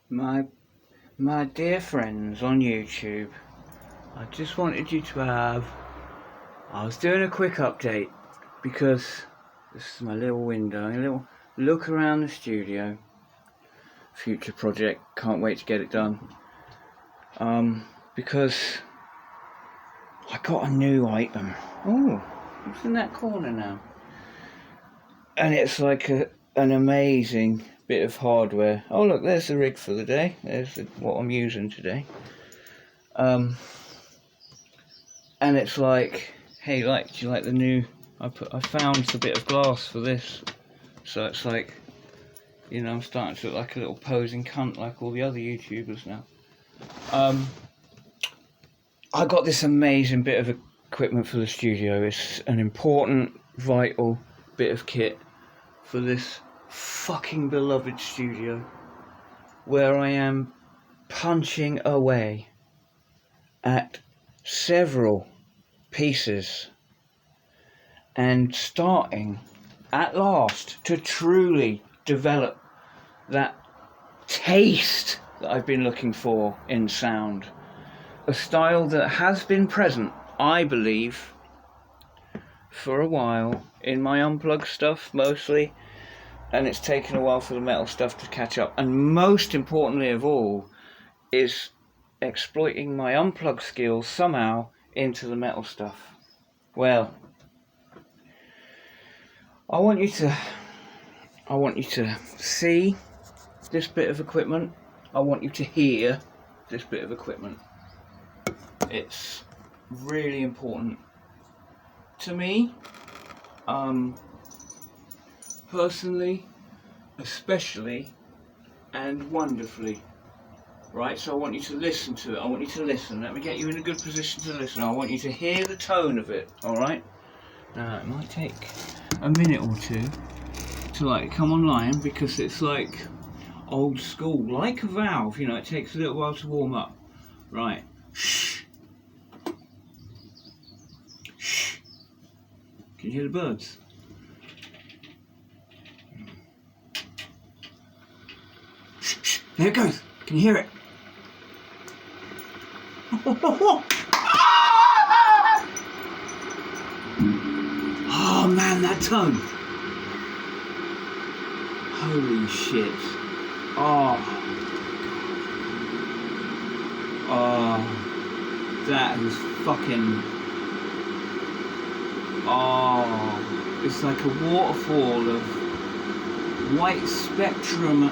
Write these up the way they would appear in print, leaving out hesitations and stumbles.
My my dear friends on YouTube, I just wanted you to have. I was doing a quick update because this is my little window, a little look around the studio. Future project, can't wait to get it done. Because I got a new item. Oh, what's in that corner now? And it's like an amazing bit of hardware. Oh look, there's the rig for the day. There's what I'm using today. And it's like, hey, do you like the new? I found the bit of glass for this, so it's like, I'm starting to look like a little posing cunt like all the other YouTubers now. I got this amazing bit of equipment for the studio. It's an important, vital bit of kit for this fucking beloved studio, where I am punching away at several pieces and starting at last to truly develop that taste that I've been looking for in sound. A style that has been present, I believe, for a while in my unplugged stuff mostly, and it's taken a while for the metal stuff to catch up. And most importantly of all is exploiting my unplugged skills somehow into the metal stuff. Well, I want you to see this bit of equipment. I want you to hear this bit of equipment. It's really important to me, personally, especially, and wonderfully. Right, so I want you to listen to it. I want you to listen. Let me get you in a good position to listen. I want you to hear the tone of it, alright? Now, it might take a minute or two to come online, because it's like old school, like a valve, it takes a little while to warm up. Right. Shh. Shh. Can you hear the birds? Shh, shh. There it goes. Can you hear it? Oh man, that tone. Holy shit. Oh, that is fucking, it's like a waterfall of white spectrum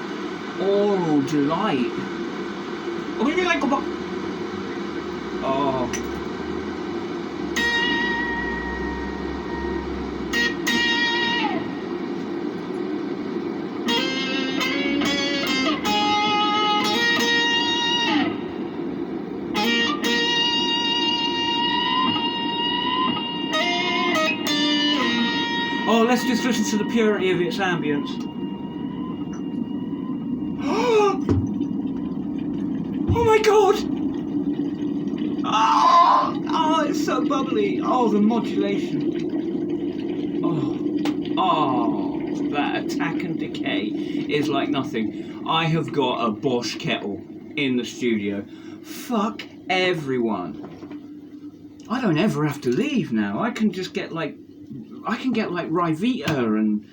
aural delight. Oh. Oh, let's just listen to the purity of its ambience. Oh my god! Oh, it's so bubbly. Oh, the modulation. Oh, that attack and decay is like nothing. I have got a Bosch kettle in the studio. Fuck everyone. I don't ever have to leave now. I can get Ryvita and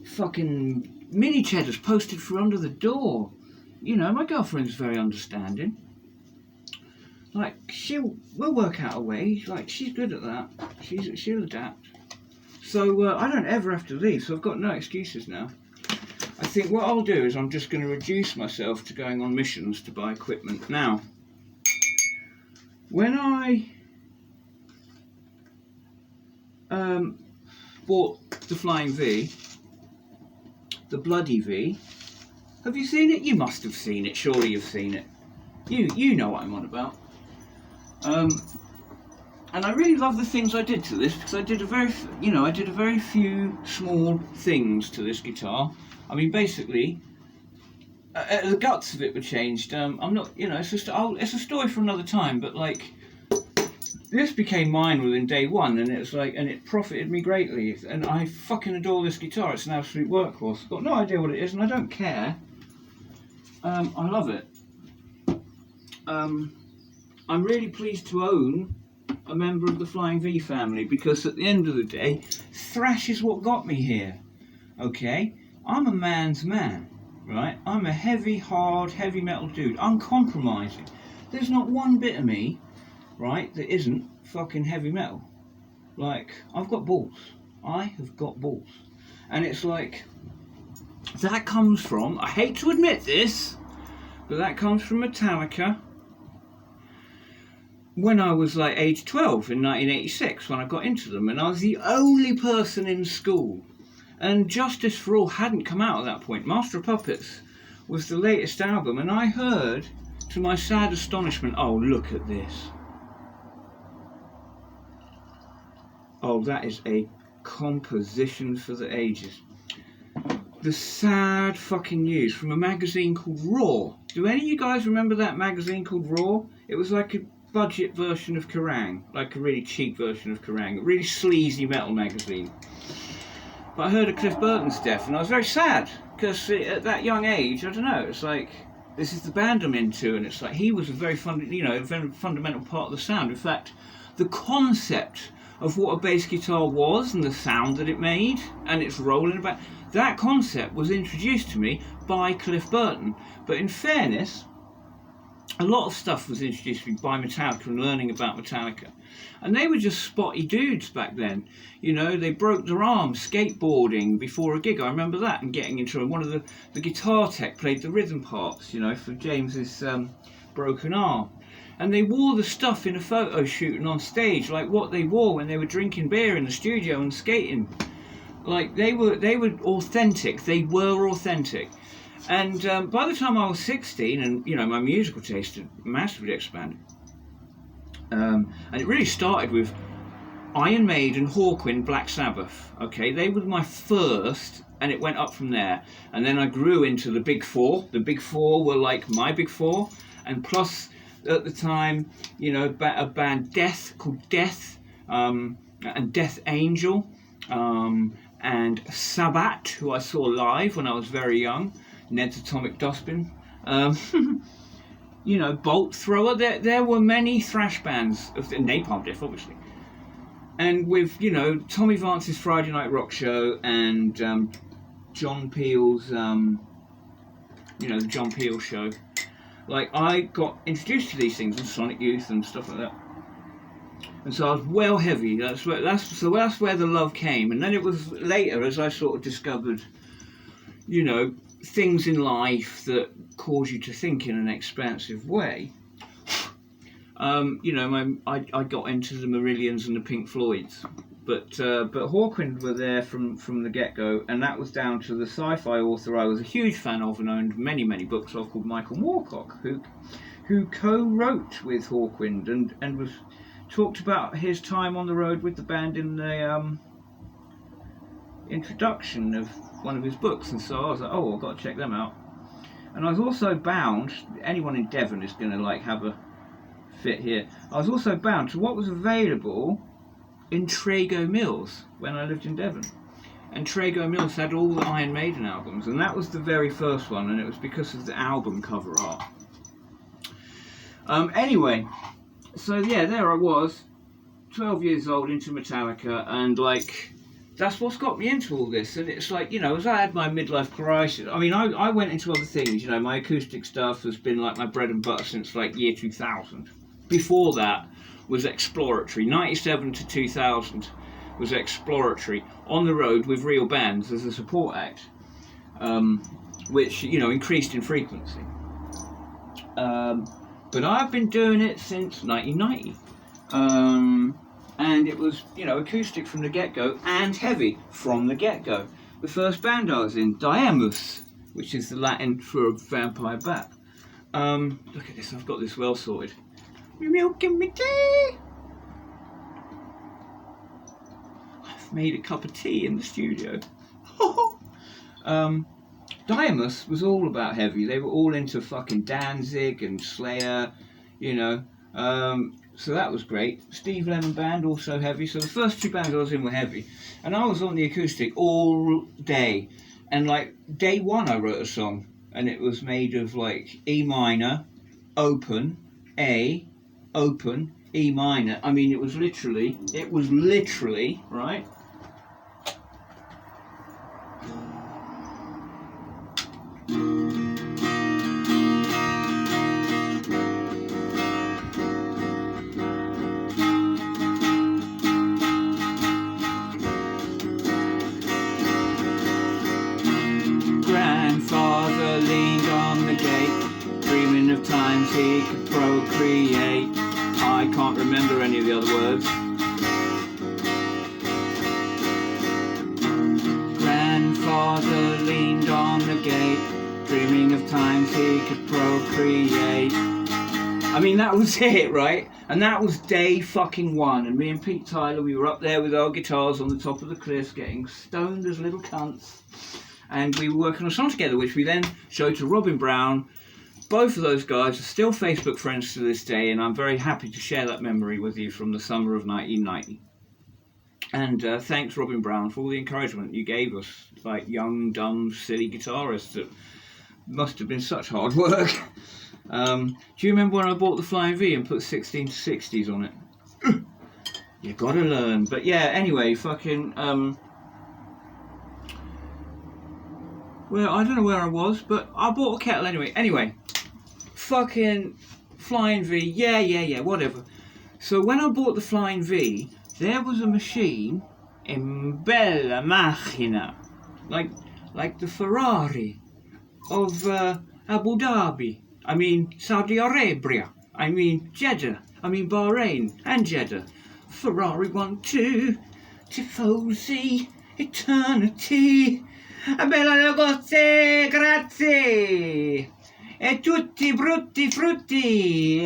fucking mini cheddars posted for under the door. My girlfriend's very understanding. We'll work out a way. She's good at that. She'll adapt. So I don't ever have to leave. So I've got no excuses now. I think what I'll do is I'm just going to reduce myself to going on missions to buy equipment. Now, when I bought the Flying V, the Bloody V. Have you seen it? You must have seen it. Surely you've seen it. You know what I'm on about. And I really love the things I did to this, because I did a very few small things to this guitar. I mean, basically, the guts of it were changed. I'm not, it's a story for another time. But this became mine within day one, and it profited me greatly. And I fucking adore this guitar. It's an absolute workhorse. I've got no idea what it is, and I don't care. I love it. I'm really pleased to own a member of the Flying V family, because at the end of the day, thrash is what got me here. Okay? I'm a man's man, right? I'm a heavy, hard, heavy metal dude, uncompromising. There's not one bit of me, right, that isn't fucking heavy metal. Like, I've got balls. I have got balls. And it's like, that comes from, I hate to admit this, but that comes from Metallica when I was like age 12 in 1986, when I got into them, and I was the only person in school. And Justice for All hadn't come out at that point. Master of Puppets was the latest album, and I heard, to my sad astonishment, oh, look at this. Oh, that is a composition for the ages. The sad fucking news from a magazine called Raw. Do any of you guys remember that magazine called Raw? It was like a budget version of Kerrang, like a really cheap version of Kerrang, a really sleazy metal magazine. But I heard of Cliff Burton's death, and I was very sad, because at that young age, I don't know, it's like, this is the band I'm into, and it's like, he was a very fundamental part of the sound. In fact, the concept of what a bass guitar was and the sound that it made and its role in the band, that concept was introduced to me by Cliff Burton. But in fairness, a lot of stuff was introduced to me by Metallica and learning about Metallica. And they were just spotty dudes back then. You know, they broke their arms skateboarding before a gig. I remember that, and getting into it. One of the guitar tech played the rhythm parts, you know, for James's broken arm. And they wore the stuff in a photo shoot and on stage, like what they wore when they were drinking beer in the studio and skating. Like, they were authentic. They were authentic. And by the time I was 16, and, you know, my musical taste had massively expanded. And it really started with Iron Maiden, Hawkwind, Black Sabbath. Okay, they were my first, and it went up from there. And then I grew into the Big Four. The Big Four were like my Big Four, and plus at the time, you know, a band called Death, and Death Angel, and Sabbath, who I saw live when I was very young. Ned's Atomic Dustbin. You know, Bolt Thrower. There were many thrash bands, of Napalm Death, obviously. And with, you know, Tommy Vance's Friday Night Rock Show and John Peel's, you know, the John Peel Show. Like, I got introduced to these things, and Sonic Youth and stuff like that. And so I was well heavy. That's where the love came. And then it was later, as I sort of discovered, you know, things in life that cause you to think in an expansive way. You know, I got into the Marillions and the Pink Floyds, but Hawkwind were there from the get-go, and that was down to the sci-fi author I was a huge fan of and owned many books of, called Michael Moorcock, who co-wrote with Hawkwind and was talked about his time on the road with the band in the introduction of one of his books. And so I was like, oh, I've got to check them out. And I was also bound, anyone in Devon is going to like have a fit here, I was also bound to what was available in Trago Mills when I lived in Devon. And Trago Mills had all the Iron Maiden albums, and that was the very first one, and it was because of the album cover art. Anyway, so yeah, there I was, 12 years old, into Metallica, and like, that's what's got me into all this. And it's like, you know, as I had my midlife crisis, I mean, I went into other things, you know, my acoustic stuff has been like my bread and butter since like year 2000. Before that was exploratory. 97 to 2000 was exploratory, on the road with real bands as a support act, which, you know, increased in frequency. But I've been doing it since 1990. And it was, you know, acoustic from the get-go and heavy from the get-go. The first band I was in, Diamus, which is the Latin for a vampire bat. Look at this, I've got this well sorted. You're milking me tea! I've made a cup of tea in the studio. Diamus was all about heavy. They were all into fucking Danzig and Slayer, you know. So that was great. Steve Lemon Band, also heavy. So the first two bands I was in were heavy. And I was on the acoustic all day. And like, day one I wrote a song. and it was made of like E minor, open, A, open, E minor. I mean, it was literally, right? Grandfather leaned on the gate, dreaming of times he could procreate. I can't remember any of the other words. Grandfather leaned on the gate, dreaming of times he could procreate. I mean, that was it, right? And that was day fucking one. And me and Pete Tyler, we were up there with our guitars on the top of the cliffs, getting stoned as little cunts. And we were working on a song together, which we then showed to Robin Brown. Both of those guys are still Facebook friends to this day, and I'm very happy to share that memory with you from the summer of 1990. And thanks, Robin Brown, for all the encouragement you gave us, like young, dumb, silly guitarists. It must have been such hard work. Do you remember when I bought the Flying V and put 16 to 60s on it? You gotta learn. But yeah, anyway, fucking... well, I don't know where I was, but I bought a kettle anyway. Anyway, fucking Flying V, yeah, whatever. So when I bought the Flying V, there was a machine in Bella Machina, like the Ferrari of Abu Dhabi. I mean Saudi Arabia. I mean Jeddah. I mean Bahrain and Jeddah. Ferrari 1-2, Tifosi, eternity. Bella negozi, grazie. E tutti brutti frutti.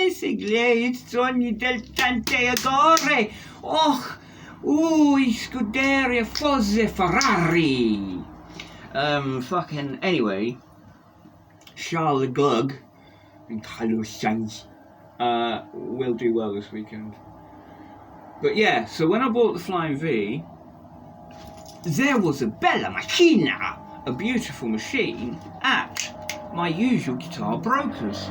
Sigle, sogni del Tanteagore. Och, ui, Scuderia Fosse Ferrari. Fucking, anyway, Charles Glug and Carlos Sainz will do well this weekend. But yeah, so when I bought the Flying V, there was a bella macchina, a beautiful machine, at my usual guitar broker's.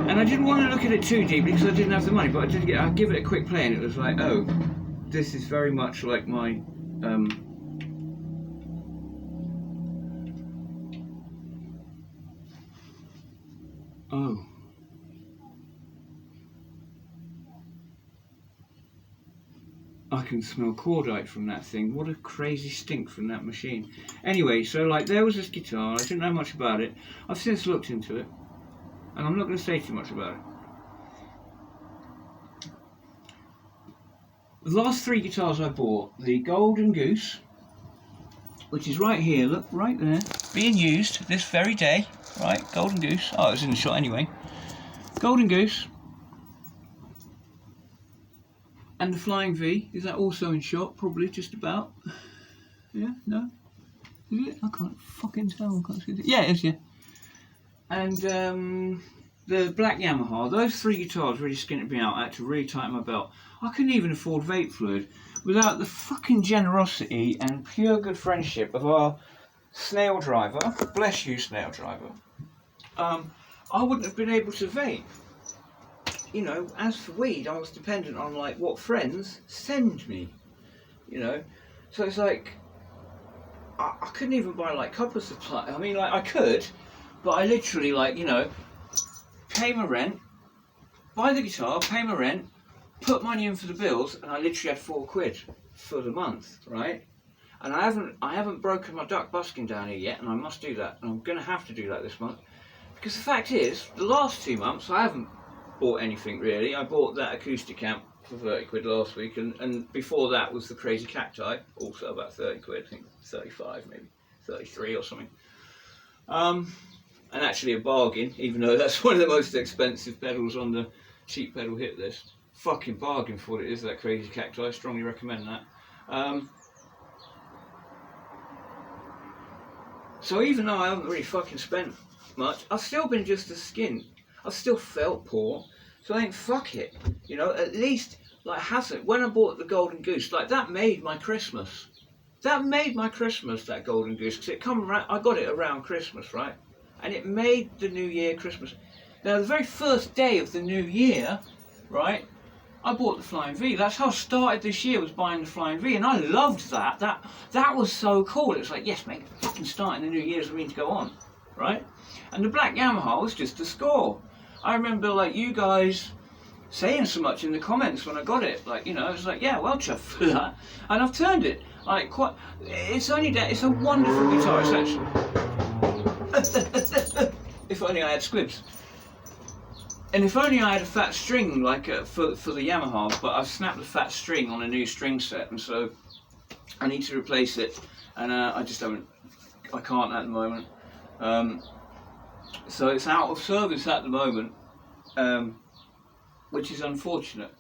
And I didn't want to look at it too deeply because I didn't have the money, but I give it a quick play and it was like, oh, this is very much like my oh. I can smell cordite from that thing. What a crazy stink from that machine. Anyway, so like there was this guitar, I didn't know much about it. I've since looked into it, and I'm not going to say too much about it. The last three guitars I bought, the Golden Goose, which is right here, look, right there, being used this very day, right, Golden Goose, oh, it was in the shot anyway, Golden Goose, and the Flying V, is that also in shot? Probably, just about. Yeah, no? Is it? I can't fucking tell, I can't see it. Yeah, it is, yeah. And the black Yamaha, those three guitars really skinted me out. I had to really tighten my belt. I couldn't even afford vape fluid without the fucking generosity and pure good friendship of our snail driver. Bless you, snail driver. I wouldn't have been able to vape. You know, as for weed, I was dependent on like what friends send me. You know, so it's like I couldn't even buy like copper supply. I mean, like I could, but I literally like, you know, pay my rent, buy the guitar, pay my rent, put money in for the bills, and I literally had £4 for the month, right? And I haven't broken my duck busking down here yet, and I must do that, and I'm gonna have to do that this month, because the fact is, the last 2 months I haven't bought anything really. I bought that acoustic amp for £30 last week, and before that was the Crazy Cacti, also about £30, I think 35 maybe, 33 or something. And actually a bargain, even though that's one of the most expensive pedals on the cheap pedal hit list. Fucking bargain for what it is, that Crazy Cacti, I strongly recommend that. So even though I haven't really fucking spent much, I've still been just a skin. I've still felt poor, so I think fuck it. You know, at least like hasn't. When I bought the Golden Goose, like that made my Christmas. that made my Christmas, that golden goose, because it come around, I got it around Christmas, right? And it made the New Year Christmas. Now, the very first day of the New Year, right, I bought the Flying V. That's how I started this year, was buying the Flying V, and I loved that. That was so cool. It was like, yes, mate, fucking starting the New Year doesn't mean to go on, right? And the black Yamaha was just a score. I remember, like, you guys saying so much in the comments when I got it, like, you know, it was like, yeah, well, chuffed for that, and I've turned it, like, quite, it's only that, it's a wonderful guitar, it's actually, if only I had squibs, and if only I had a fat string, like, for the Yamaha, but I've snapped the fat string on a new string set, and so, I need to replace it, and I just haven't, I can't at the moment, so it's out of service at the moment, which is unfortunate.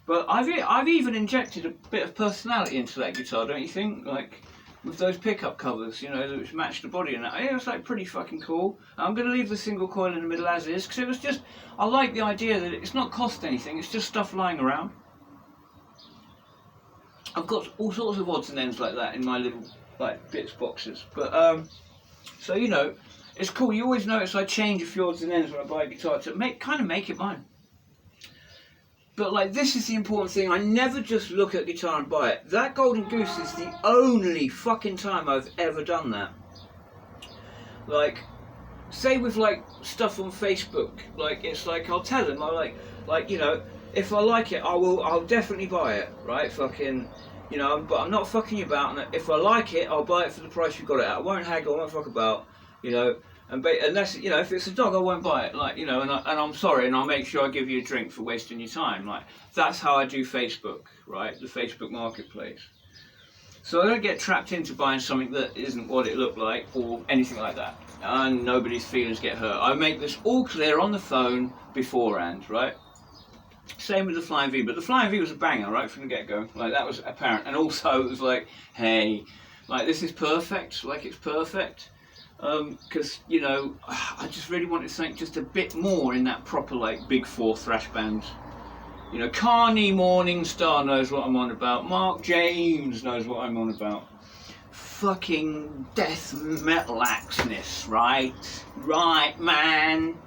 But I've even injected a bit of personality into that guitar, don't you think? Like, with those pickup covers, you know, which match the body and that. It was like pretty fucking cool. I'm going to leave the single coil in the middle as is, because it was just, I like the idea that it's not cost anything, it's just stuff lying around. I've got all sorts of odds and ends like that in my little, like, bits boxes. But, so, you know, it's cool. You always notice I change a few odds and ends when I buy a guitar to kind of make it mine. But, like, this is the important thing. I never just look at guitar and buy it. That Golden Goose is the only fucking time I've ever done that. Like, say with, like, stuff on Facebook. Like, it's like, I'll tell them, like, you know, if I like it, I'll definitely buy it, right? Fucking, you know, but I'm not fucking you about. And if I like it, I'll buy it for the price you got it at. I won't haggle, I won't fuck about, you know. Unless, you know, if it's a dog, I won't buy it, like, you know, and I'm sorry, and I'll make sure I give you a drink for wasting your time, like, that's how I do Facebook, right, the Facebook marketplace. So I don't get trapped into buying something that isn't what it looked like, or anything like that, and nobody's feelings get hurt. I make this all clear on the phone beforehand, right? Same with the Flying V, but the Flying V was a banger, right, from the get-go, like, that was apparent, and also it was like, hey, like, this is perfect, like, it's perfect. Because, you know, I just really wanted something just a bit more in that proper, like, big four thrash band. You know, Carney Morningstar knows what I'm on about. Mark James knows what I'm on about. Fucking death metal axeness, right? Right, man.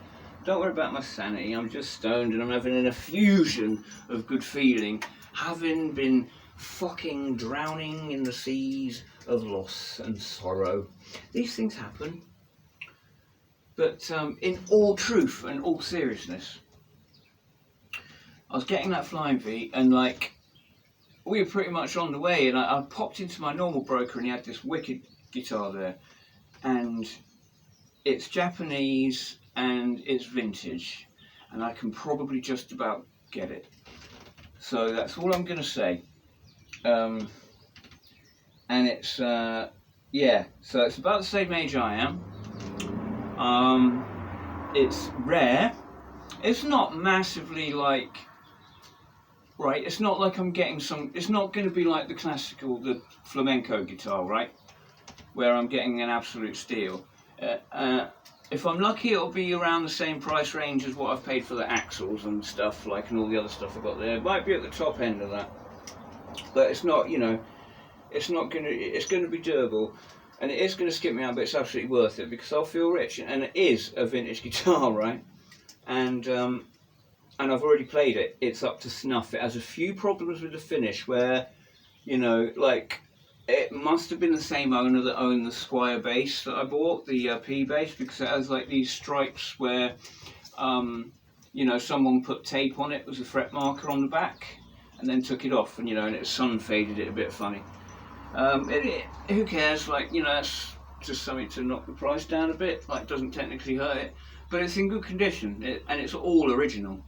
Don't worry about my sanity. I'm just stoned and I'm having an effusion of good feeling, having been fucking drowning in the seas of loss and sorrow. These things happen, but in all truth and all seriousness, I was getting that Flying V, and like, we were pretty much on the way, and I popped into my normal broker and he had this wicked guitar there, and it's Japanese and it's vintage, and I can probably just about get it. So that's all I'm going to say. And it's, yeah, so it's about the same age I am. It's rare. It's not massively like, right, it's not like I'm getting some, it's not going to be like the classical, the flamenco guitar, right, where I'm getting an absolute steal. If I'm lucky, it'll be around the same price range as what I've paid for the axles and stuff, like, and all the other stuff I've got there. It might be at the top end of that, but it's not, you know, it's not going to, it's going to be durable, and it is going to skip me out, but it's absolutely worth it, because I'll feel rich, and it is a vintage guitar, right, and I've already played it, it's up to snuff. It has a few problems with the finish, where, you know, like, it must have been the same owner that owned the Squire bass that I bought, the P bass, because it has like these stripes where, you know, someone put tape on it, was a fret marker on the back, and then took it off, and, you know, and it sun faded it a bit funny. Who cares, like, you know, that's just something to knock the price down a bit, like, doesn't technically hurt it, but it's in good condition, and it's all original,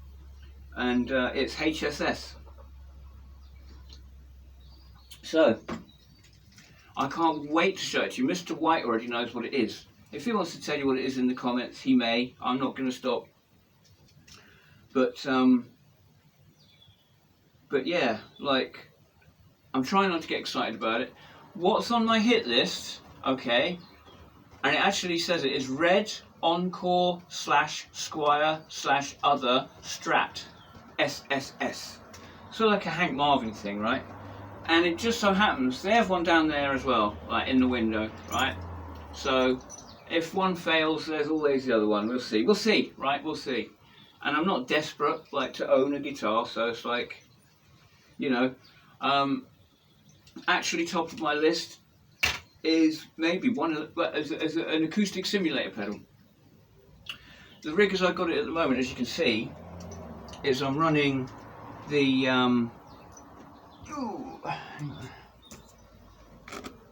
and it's HSS. So, I can't wait to show it to you. Mr. White already knows what it is. If he wants to tell you what it is in the comments, he may. I'm not going to stop. But yeah, like, I'm trying not to get excited about it. What's on my hit list, okay, and it actually says it is Red Encore / Squire / other Strat SSS. So like a Hank Marvin thing, right? And it just so happens they have one down there as well, like in the window, right? So if one fails, there's always the other one. We'll see, right? We'll see. And I'm not desperate, like, to own a guitar, so it's like, you know, actually top of my list is maybe one of the, as an acoustic simulator pedal. The rig as I got it at the moment, as you can see, is I'm running the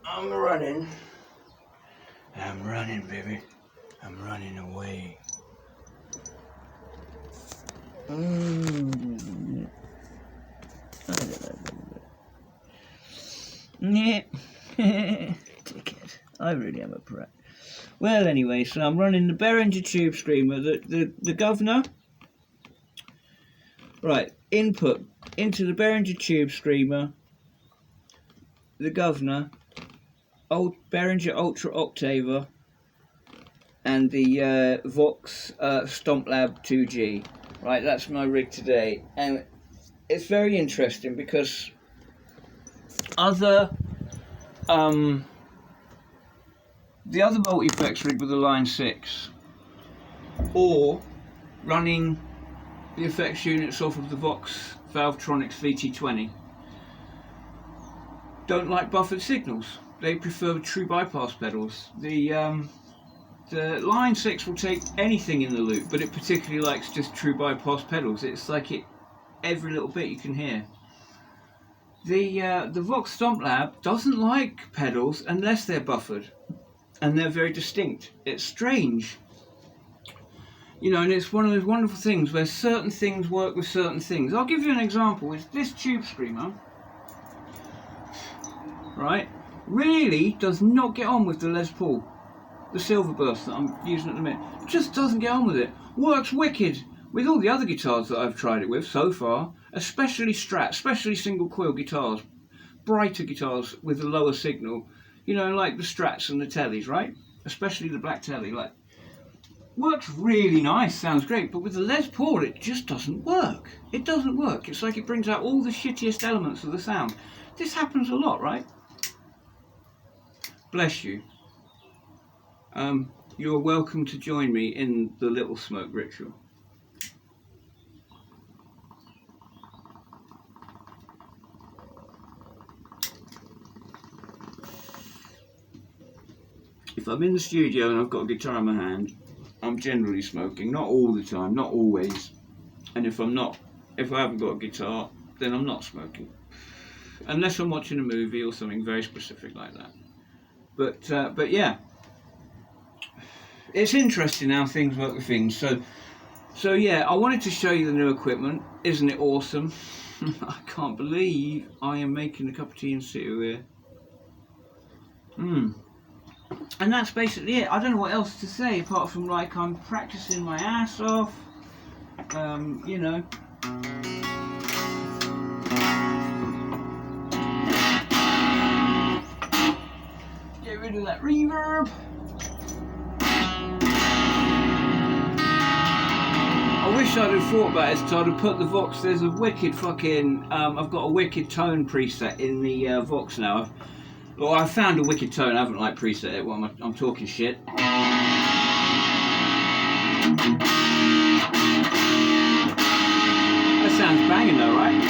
I'm running, baby. I'm running away. Yeah. Take it. I really am a brat. Well, anyway, so I'm running the Behringer Tube Screamer, the governor. Right, input into the Behringer Tube Screamer, the governor, old Behringer Ultra Octaver, and the Vox Stomp Lab 2G. Right, that's my rig today, and it's very interesting because the other multi-effects rig with the Line 6, or running the effects units off of the Vox Valvetronics VT20, don't like buffered signals. They prefer true bypass pedals. The Line 6 will take anything in the loop, but it particularly likes just true bypass pedals. It's like every little bit you can hear. The Vox Stomp Lab doesn't like pedals unless they're buffered, and they're very distinct. It's strange. You know, and it's one of those wonderful things where certain things work with certain things. I'll give you an example. It's this Tube Screamer, right, really does not get on with the Les Paul. The Silverburst that I'm using at the minute just doesn't get on with it. Works wicked with all the other guitars that I've tried it with so far, especially Strat, especially single coil guitars, brighter guitars with a lower signal, you know, like the Strats and the Tellys, right? Especially the Black Telly, like, works really nice, sounds great, but with the Les Paul it just doesn't work. It doesn't work. It's like it brings out all the shittiest elements of the sound. This happens a lot, right? Bless you. You're welcome to join me in the little smoke ritual. If I'm in the studio and I've got a guitar in my hand, I'm generally smoking. Not all the time, not always. And if I haven't got a guitar, then I'm not smoking. Unless I'm watching a movie or something very specific like that. But yeah. It's interesting how things work with things. So yeah, I wanted to show you the new equipment. Isn't it awesome? I can't believe I am making a cup of tea in situ here. And that's basically it. I don't know what else to say apart from, like, I'm practicing my ass off. You know. Get rid of that reverb. I wish I'd have thought about it, so I'd have put the Vox. There's a wicked fucking. I've got a wicked tone preset in the Vox now. Well, I found a wicked tone. I haven't like preset it. Well, I'm talking shit. That sounds banging though, right?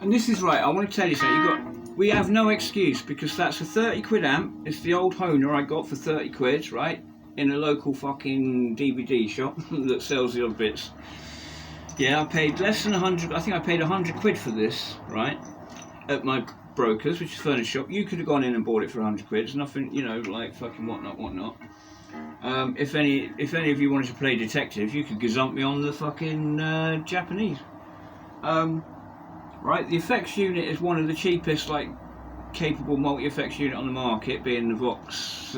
And this is right. I want to tell you something. We have no excuse because that's a 30 quid amp. It's the old Honer I got for 30 quid, right? In a local fucking DVD shop that sells the odd bits. Yeah, I paid less than 100. I think I paid 100 quid for this, right? At my broker's, which is furniture shop. You could have gone in and bought it for 100 quid. It's nothing, you know, like fucking whatnot. If any of you wanted to play detective, you could gazump me on the fucking Japanese. Right, the effects unit is one of the cheapest, like, capable multi-effects unit on the market, being the Vox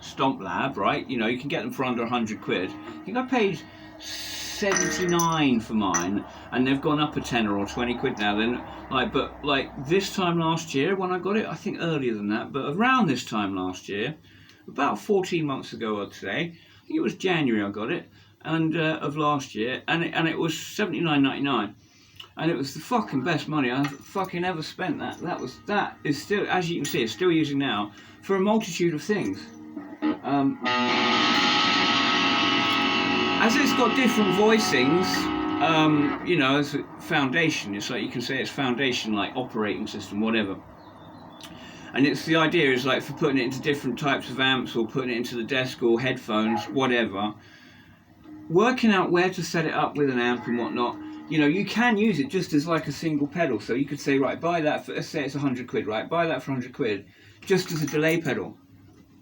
Stomp Lab, right? You know, you can get them for under 100 quid. I think I paid 79 for mine, and they've gone up a tenner or 20 quid now. Then, but this time last year when I got it, I think earlier than that, but around this time last year, about 14 months ago, I'd say, I think it was January I got it. and of last year, and it was $79.99, and it was the fucking best money I've fucking ever spent. That is still, as you can see, it's still using now for a multitude of things. As it's got different voicings, as a foundation, it's like you can say it's foundation, like operating system, whatever. And it's the idea is like for putting it into different types of amps or putting it into the desk or headphones, whatever. Working out where to set it up with an amp and whatnot. You can use it just as like a single pedal. So you could say, right, buy that for, let's say it's £100, right? Buy that for £100, just as a delay pedal,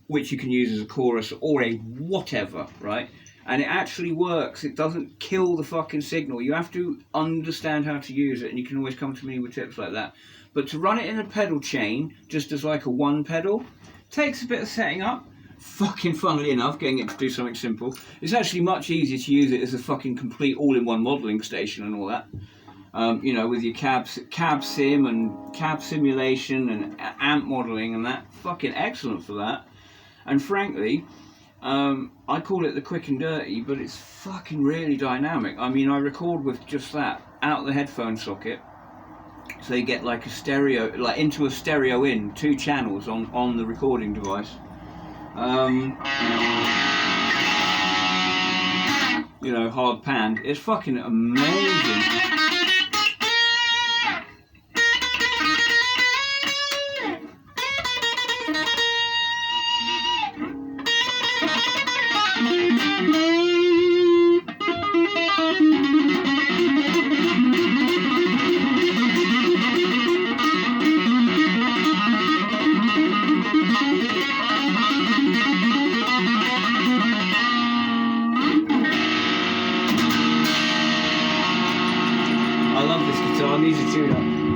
which you can use as a chorus or a whatever, right? And it actually works. It doesn't kill the fucking signal. You have to understand how to use it, and you can always come to me with tips like that. But to run it in a pedal chain, just as like a one pedal, takes a bit of setting up. Fucking funnily enough, getting it to do something simple. It's actually much easier to use it as a fucking complete all-in-one modelling station and all that. With your cab sim and cab simulation and amp modelling and that. Fucking excellent for that. And frankly, I call it the quick and dirty, but it's fucking really dynamic. I mean, I record with just that, out the headphone socket. So you get like a stereo, like into a stereo in, 2 channels on the recording device. Hard panned. It's fucking amazing.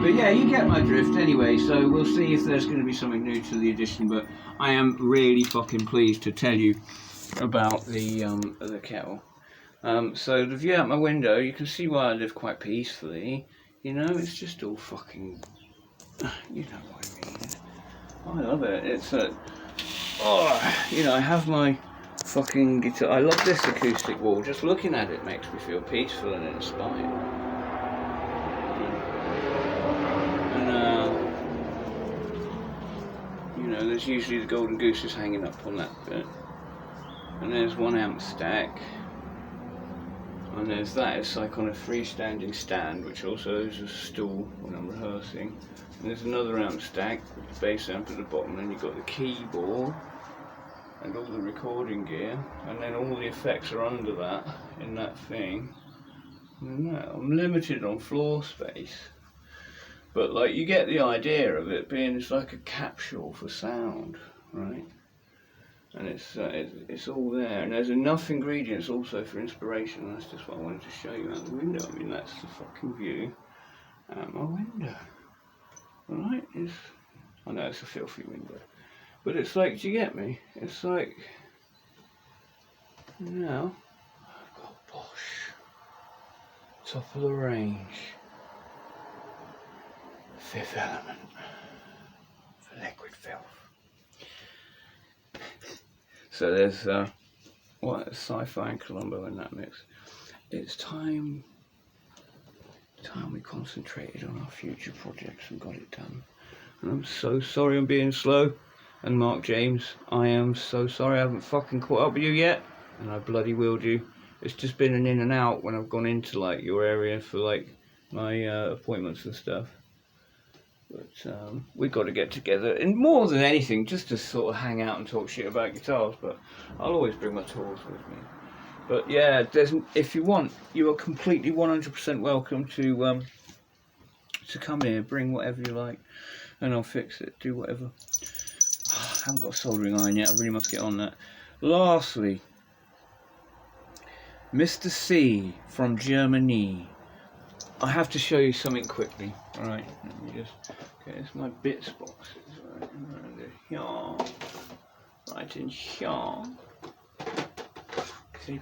But yeah, you get my drift anyway, so we'll see if there's going to be something new to the edition, but I am really fucking pleased to tell you about the kettle. So the view out my window, you can see why I live quite peacefully. It's just all fucking, you know what I mean. I love it. It's I have my fucking guitar. I love this acoustic wall. Just looking at it makes me feel peaceful and inspired. There's usually the golden gooses hanging up on that bit, and there's one amp stack, and there's that. It's like on a freestanding stand, which also is a stool when I'm rehearsing. And there's another amp stack with the bass amp at the bottom, and you've got the keyboard and all the recording gear, and then all the effects are under that in that thing. And I'm limited on floor space. But like you get the idea of it being it's like a capsule for sound, right? And it's all there, and there's enough ingredients also for inspiration. That's just what I wanted to show you out the window. I mean, that's the fucking view out my window, right? I know it's a filthy window, but it's like, do you get me? It's like, now I've got Bosch, top of the range. Fifth Element for liquid filth. So there's sci-fi and Colombo in that mix. It's time we concentrated on our future projects and got it done. And I'm so sorry I'm being slow. And Mark James, I am so sorry I haven't fucking caught up with you yet, and I bloody will do. It's just been an in and out when I've gone into like your area for like my appointments and stuff. But we've got to get together, and more than anything, just to sort of hang out and talk shit about guitars. But I'll always bring my tools with me. But yeah, if you want, you are completely 100% welcome to come here, bring whatever you like, and I'll fix it, do whatever. I haven't got a soldering iron yet, I really must get on that. Lastly, Mr. C from Germany. I have to show you something quickly. Alright, let me just, okay, it's my bits boxes, right in here. See,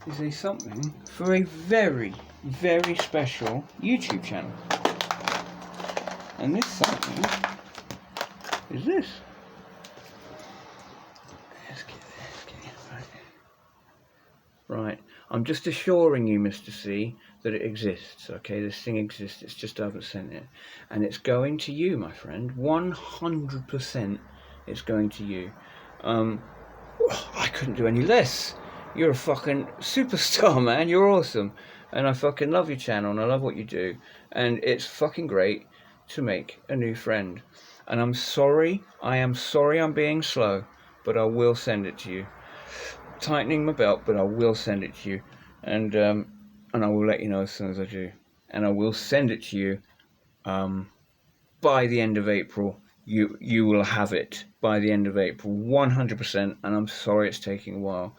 is there something for a very, very special YouTube channel. And this something is this. Let's get it, right. I'm just assuring you, Mr. C, that it exists, okay? This thing exists, it's just I haven't sent it. And it's going to you, my friend. 100% it's going to you. I couldn't do any less. You're a fucking superstar, man. You're awesome. And I fucking love your channel and I love what you do. And it's fucking great to make a new friend. And I'm sorry, I am sorry I'm being slow, but I will send it to you. Tightening my belt, but I will send it to you. And I will let you know as soon as I do. And I will send it to you by the end of April. You will have it by the end of April, 100%. And I'm sorry it's taking a while.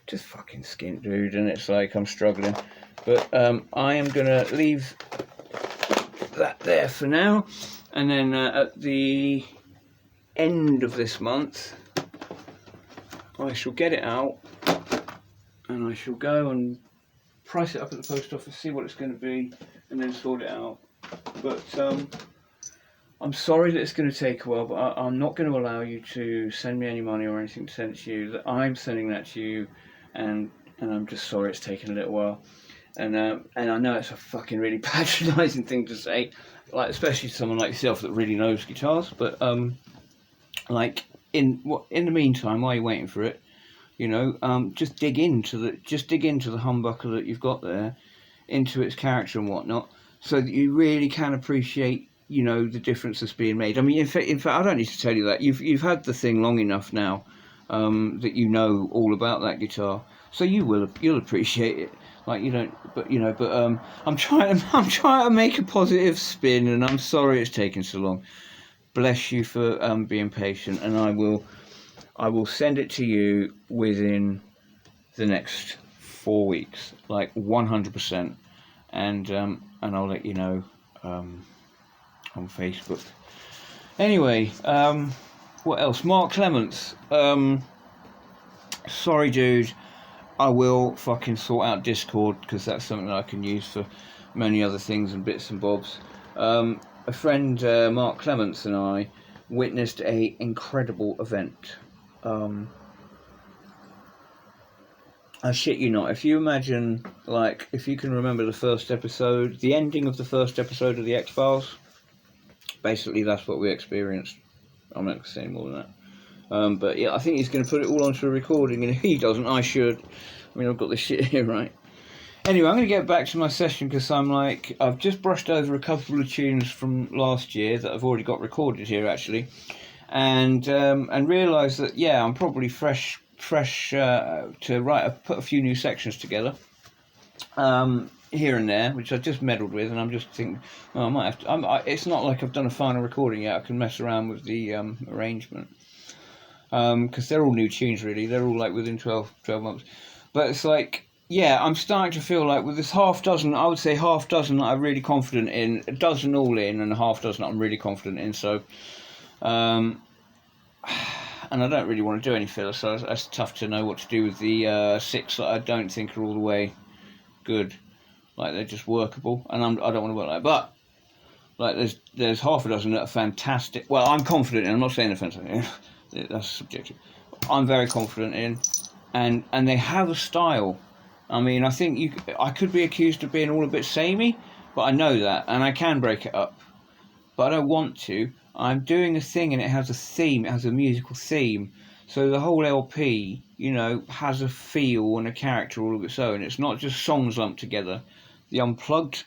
Just fucking skint, dude. And it's like I'm struggling. But I am going to leave that there for now. And then at the end of this month, I shall get it out. And I shall go and price it up at the post office, see what it's going to be, and then sort it out. But I'm sorry that it's going to take a while, but I'm not going to allow you to send me any money or anything to send it to you. I'm sending that to you, and I'm just sorry it's taken a little while. And I know it's a fucking really patronising thing to say, like especially to someone like yourself that really knows guitars. But like in the meantime, while you're waiting for it, you know, just dig into the humbucker that you've got there, into its character and whatnot, so that you really can appreciate, you know, the difference that's being made. I mean, in fact, I don't need to tell you that. You've had the thing long enough now that you know all about that guitar, so you'll appreciate it. Like you don't, but you know, but I'm trying to make a positive spin, and I'm sorry it's taken so long. Bless you for being patient, and I will send it to you within the next 4 weeks, like 100%, and I'll let you know on Facebook. Anyway, what else? Mark Clements. Sorry, dude. I will fucking sort out Discord, because that's something that I can use for many other things and bits and bobs. A friend, Mark Clements, and I witnessed a incredible event. I shit you not. If you imagine, like, if you can remember the first episode, the ending of the first episode of the X-Files, basically that's what we experienced. I'm not going to say any more than that. But yeah, I think he's going to put it all onto a recording, and if he doesn't, I should. I mean, I've got this shit here, right? Anyway, I'm going to get back to my session, because I've just brushed over a couple of tunes from last year that I've already got recorded here, actually, and realised that, yeah, I'm probably fresh to put a few new sections together here and there, which I just meddled with, and I'm just thinking, well, I might have to. It's not like I've done a final recording yet. I can mess around with the arrangement, because they're all new tunes, really. They're all like within 12 months, but it's like, yeah, I'm starting to feel like with this half dozen that I'm really confident in, a dozen all in, and a half dozen that I'm really confident in. So, and I don't really want to do any fillers, so it's tough to know what to do with the 6 that I don't think are all the way good. Like, they're just workable, and I don't want to work like that. But like, there's half a dozen that are fantastic. Well, I'm confident in. I'm not saying offensive. That's subjective. I'm very confident in, and they have a style. I mean, I think I could be accused of being all a bit samey, but I know that, and I can break it up. But I don't want to. I'm doing a thing, and it has a theme. It has a musical theme. So the whole LP, you know, has a feel and a character all of its own. It's not just songs lumped together. The Unplugged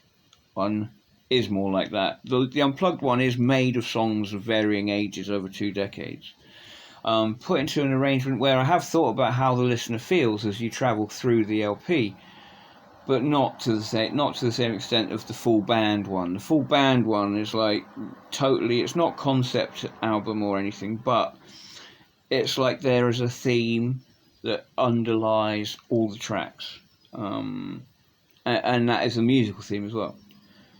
one is more like that. The Unplugged one is made of songs of varying ages over 2 decades. Put into an arrangement where I have thought about how the listener feels as you travel through the LP, but not to the same extent of the full band one. The full band one is like totally, it's not concept album or anything, but it's like there is a theme that underlies all the tracks, and that is a musical theme as well.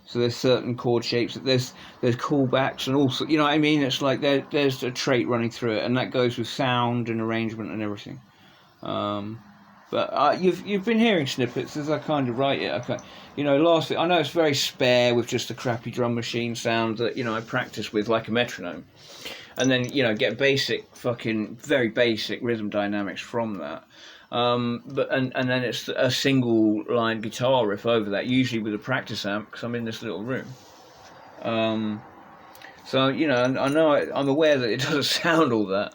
So there's certain chord shapes, there's callbacks, and also, you know what I mean? It's like there's a trait running through it, and that goes with sound and arrangement and everything. But you've been hearing snippets as I kind of write it. You know, lastly, I know it's very spare with just a crappy drum machine sound that, you know, I practice with like a metronome, and then, you know, get very basic rhythm dynamics from that. And then it's a single line guitar riff over that, usually with a practice amp, because I'm in this little room. So I know I'm aware that it doesn't sound all that,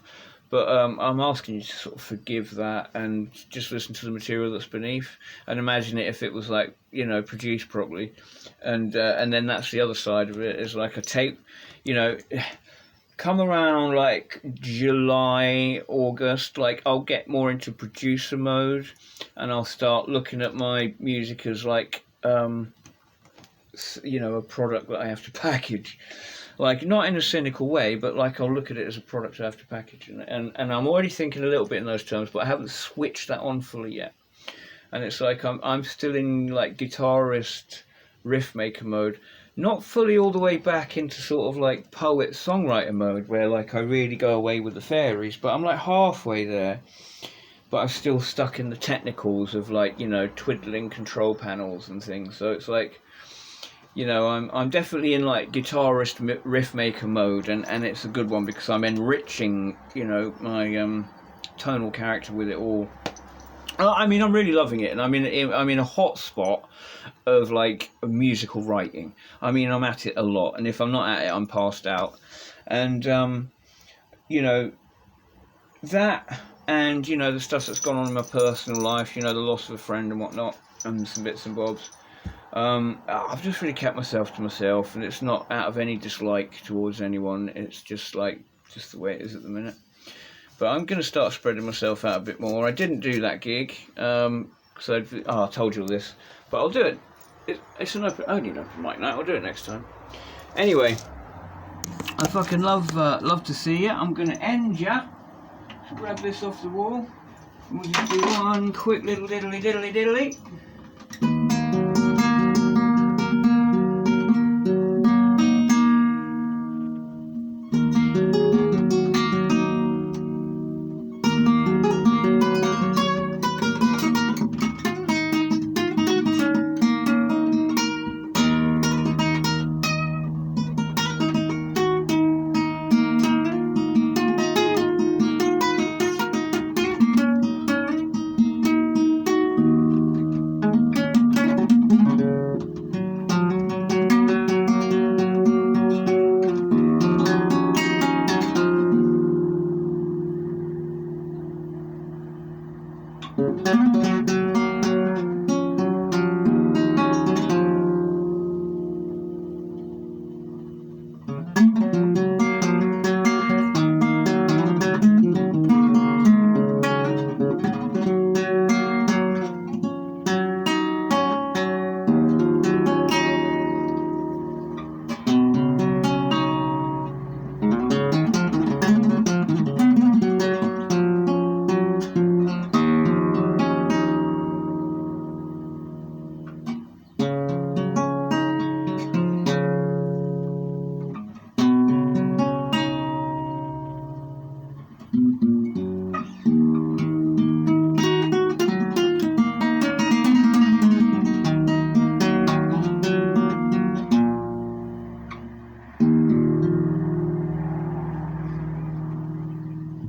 but I'm asking you to sort of forgive that and just listen to the material that's beneath, and imagine it if it was like produced properly, and then that's the other side of it, is like a tape, come around like July, August, like I'll get more into producer mode, and I'll start looking at my music as like a product that I have to package. Like, not in a cynical way, but like I'll look at it as a product I have to package. And I'm already thinking a little bit in those terms, but I haven't switched that on fully yet. And it's like I'm still in like guitarist, riff maker mode. Not fully all the way back into sort of like poet, songwriter mode, where like I really go away with the fairies, but I'm like halfway there. But I'm still stuck in the technicals of like, twiddling control panels and things. So it's like, I'm definitely in like guitarist riff maker mode, and it's a good one because I'm enriching, my tonal character with it all. I mean, I'm really loving it, and I'm in a hot spot of like musical writing. I mean, I'm at it a lot, and if I'm not at it, I'm passed out. And that, and the stuff that's gone on in my personal life, the loss of a friend and whatnot, and some bits and bobs. I've just really kept myself to myself, and it's not out of any dislike towards anyone. It's just the way it is at the minute. But I'm going to start spreading myself out a bit more. I didn't do that gig, because I told you all this, but I'll do it. It's only an open mic night. I'll do it next time. Anyway, I fucking love to see you. I'm going to end ya. So grab this off the wall. We'll just do one quick little diddly diddly diddly.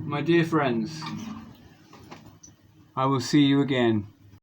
My dear friends, I will see you again.